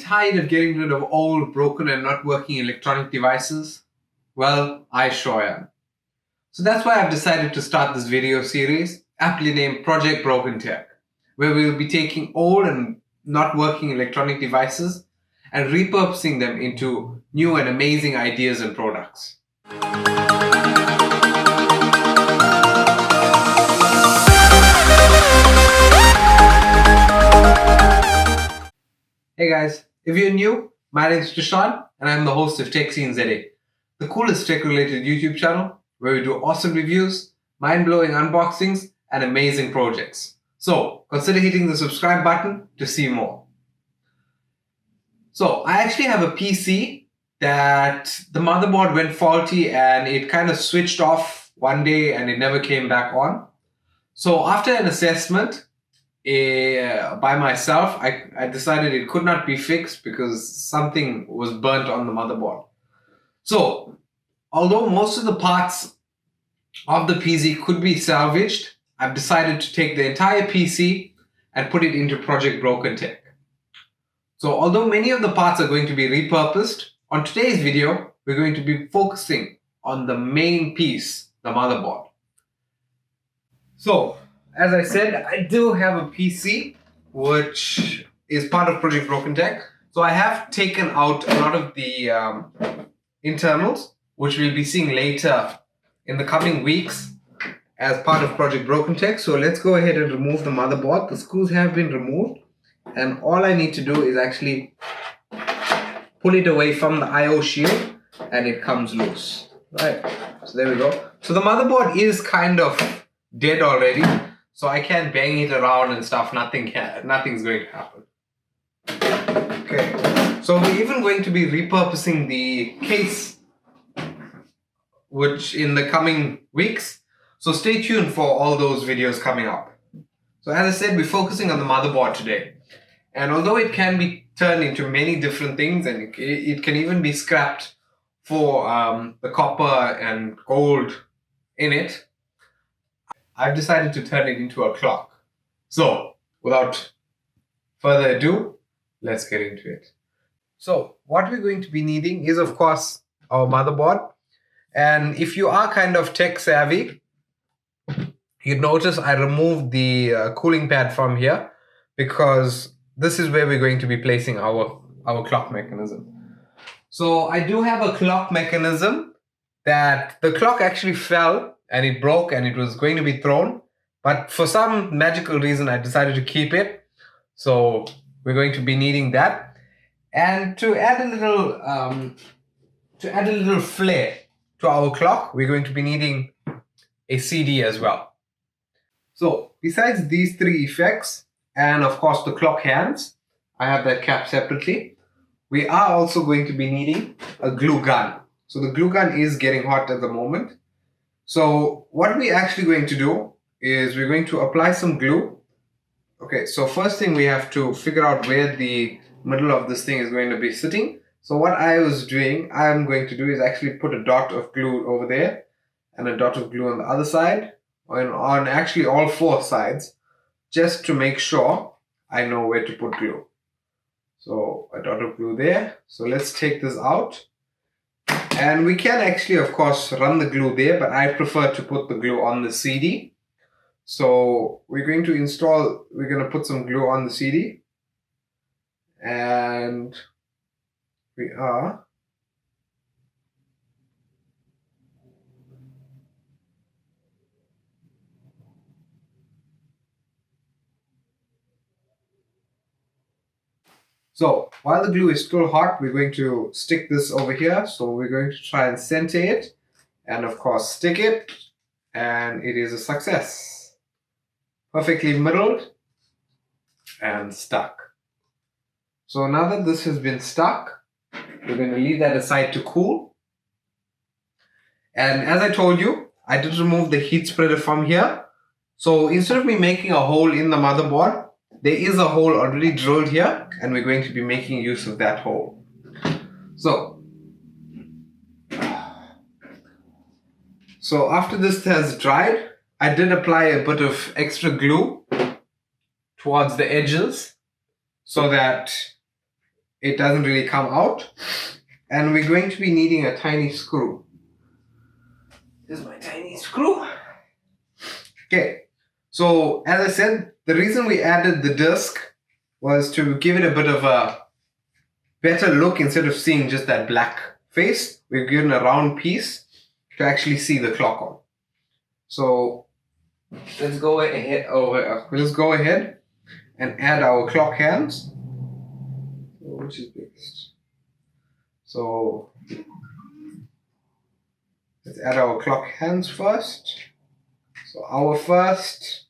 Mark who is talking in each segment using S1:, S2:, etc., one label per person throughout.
S1: tired of getting rid of old, broken and not working electronic devices? Well, I sure am. So that's why I've decided to start this video series, aptly named Project Broken Tech, where we'll be taking old and not working electronic devices and repurposing them into new and amazing ideas and products. Hey guys, if you're new, my name is Trishan and I'm the host of Tech Scene ZA, the coolest tech-related YouTube channel where we do awesome reviews, mind-blowing unboxings, and amazing projects. So consider hitting the subscribe button to see more. So I actually have a PC that the motherboard went faulty and it kind of switched off one day and it never came back on. So after an assessment, by myself, I decided it could not be fixed because something was burnt on the motherboard. So, although most of the parts of the PC could be salvaged, I've decided to take the entire PC and put it into Project Broken Tech. So, although many of the parts are going to be repurposed, on today's video, we're going to be focusing on the main piece, the motherboard. So, as I said, I do have a PC which is part of Project Broken Tech. So I have taken out a lot of the internals, which we'll be seeing later in the coming weeks as part of Project Broken Tech. So let's go ahead and remove the motherboard. The screws have been removed and all I need to do is actually pull it away from the I/O shield and it comes loose. Right, so there we go. So the motherboard is kind of dead already. So I can bang it around and stuff, nothing's going to happen. Okay, so we're even going to be repurposing the case, which in the coming weeks. So stay tuned for all those videos coming up. So as I said, we're focusing on the motherboard today. And although it can be turned into many different things and it can even be scrapped for the copper and gold in it, I've decided to turn it into a clock. So, without further ado, let's get into it. So, what we're going to be needing is, of course, our motherboard. And if you are kind of tech savvy, you'd notice I removed the cooling pad from here because this is where we're going to be placing our clock mechanism. So, I do have a clock mechanism that the clock actually fell and it broke and it was going to be thrown, but for some magical reason I decided to keep it. So we're going to be needing that, and to add a little flair to our clock, we're going to be needing a CD as well. So besides these three effects and of course the clock hands, I have that cap separately. We are also going to be needing a glue gun. So the glue gun is getting hot at the moment. So what we're actually going to do is we're going to apply some glue. Okay, so first thing we have to figure out where the middle of this thing is going to be sitting. So what I'm going to do is actually put a dot of glue over there and a dot of glue on the other side, on actually all four sides, just to make sure I know where to put glue. So a dot of glue there. So let's take this out. And we can actually, of course, run the glue there, but I prefer to put the glue on the CD. So we're going to put some glue on the CD. And we are. So while the glue is still hot, we're going to stick this over here. So we're going to try and center it and of course stick it, and it is a success. Perfectly middled and stuck. So now that this has been stuck, we're going to leave that aside to cool. And as I told you, I did remove the heat spreader from here. So instead of me making a hole in the motherboard, there is a hole already drilled here and we're going to be making use of that hole. So after this has dried, I did apply a bit of extra glue towards the edges so that it doesn't really come out. And we're going to be needing a tiny screw. This is my tiny screw. Okay, so as I said, the reason we added the disc was to give it a bit of a better look. Instead of seeing just that black face, we've given a round piece to actually see the clock on. So let's go ahead and add our clock hands. Which is biggest? So let's add our clock hands first. So hour first,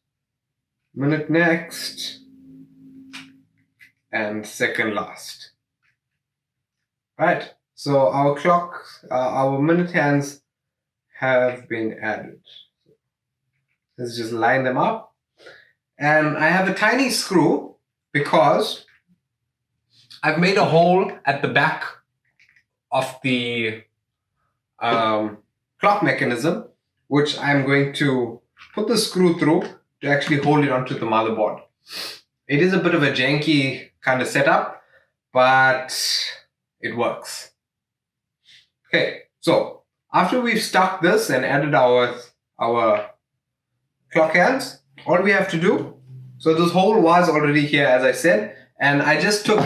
S1: minute next, and second last. Right. So our clock, our minute hands have been added. Let's just line them up. And I have a tiny screw because I've made a hole at the back of the clock mechanism, which I'm going to put the screw through to actually hold it onto the motherboard. It is a bit of a janky kind of setup, but it works. Okay, so after we've stuck this and added our clock hands, all we have to do, so this hole was already here as I said, and I just took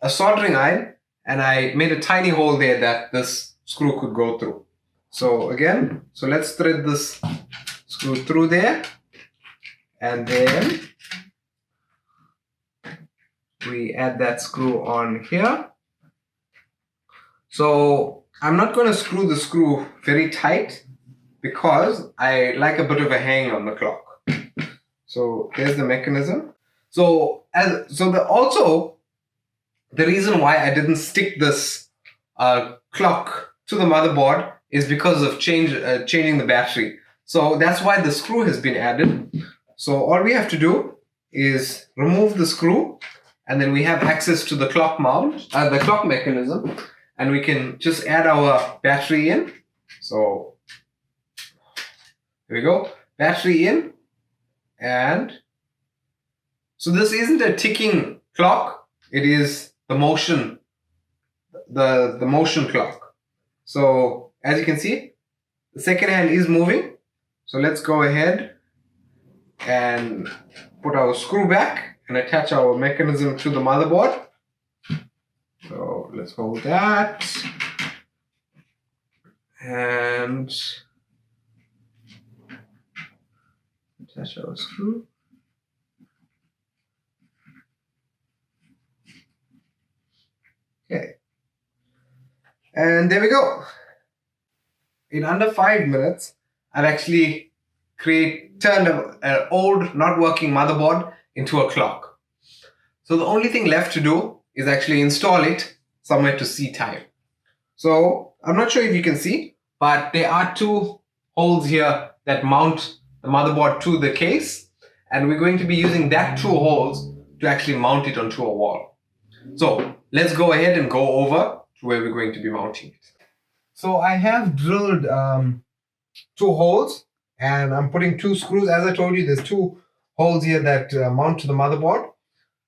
S1: a soldering iron and I made a tiny hole there that this screw could go through. So again, so let's thread this screw through there, and then we add that screw on here. So I'm not going to screw the screw very tight because I like a bit of a hang on the clock. So here's the mechanism. Also the reason why I didn't stick this clock to the motherboard is because of changing the battery. So that's why the screw has been added. So all we have to do is remove the screw, and then we have access to the clock mount, the clock mechanism, and we can just add our battery in. So here we go, battery in, and so this isn't a ticking clock, it is the motion, the motion clock. So as you can see, the second hand is moving. So let's go ahead and put our screw back and attach our mechanism to the motherboard. So let's hold that and attach our screw. Okay, and there we go. In under 5 minutes, I've actually turned an old, not working motherboard into a clock. So the only thing left to do is actually install it somewhere to see time. So I'm not sure if you can see, but there are 2 holes here that mount the motherboard to the case, and we're going to be using that 2 holes to actually mount it onto a wall. So let's go ahead and go over to where we're going to be mounting it. So I have drilled 2 holes, and I'm putting 2 screws. As I told you, there's 2 holes here that mount to the motherboard.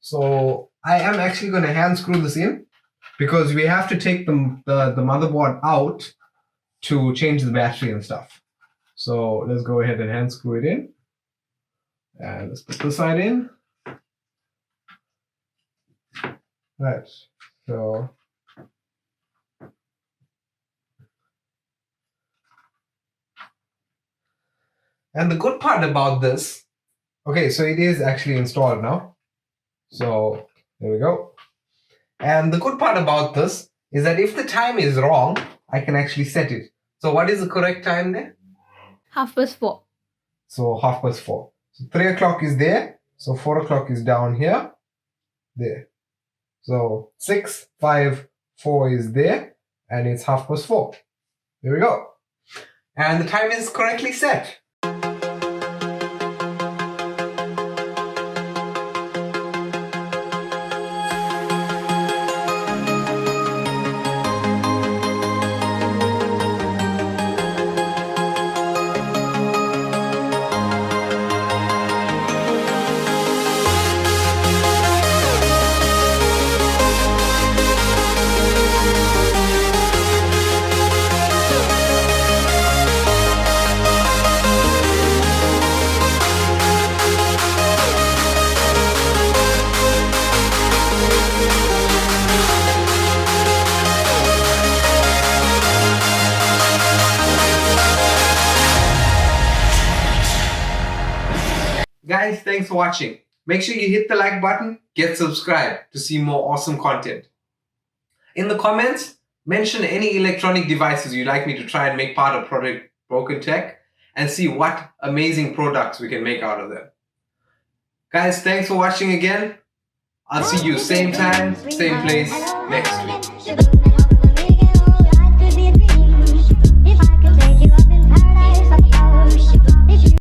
S1: So I am actually going to hand screw this in because we have to take the motherboard out to change the battery and stuff. So let's go ahead and hand screw it in. And let's put this side in. Right. So and the good part about this, okay, so it is actually installed now. So there we go. And the good part about this is that if the time is wrong, I can actually set it. So what is the correct time there?
S2: 4:30.
S1: So 4:30. So 3 o'clock is there. So 4 o'clock is down here. There. So 6, 5, 4 is there. And it's 4:30. There we go. And the time is correctly set. Guys, thanks for watching. Make sure you hit the like button, get subscribed to see more awesome content. In the comments, mention any electronic devices you'd like me to try and make part of Project Broken Tech and see what amazing products we can make out of them. Guys, thanks for watching again. I'll see you same time, same place next week.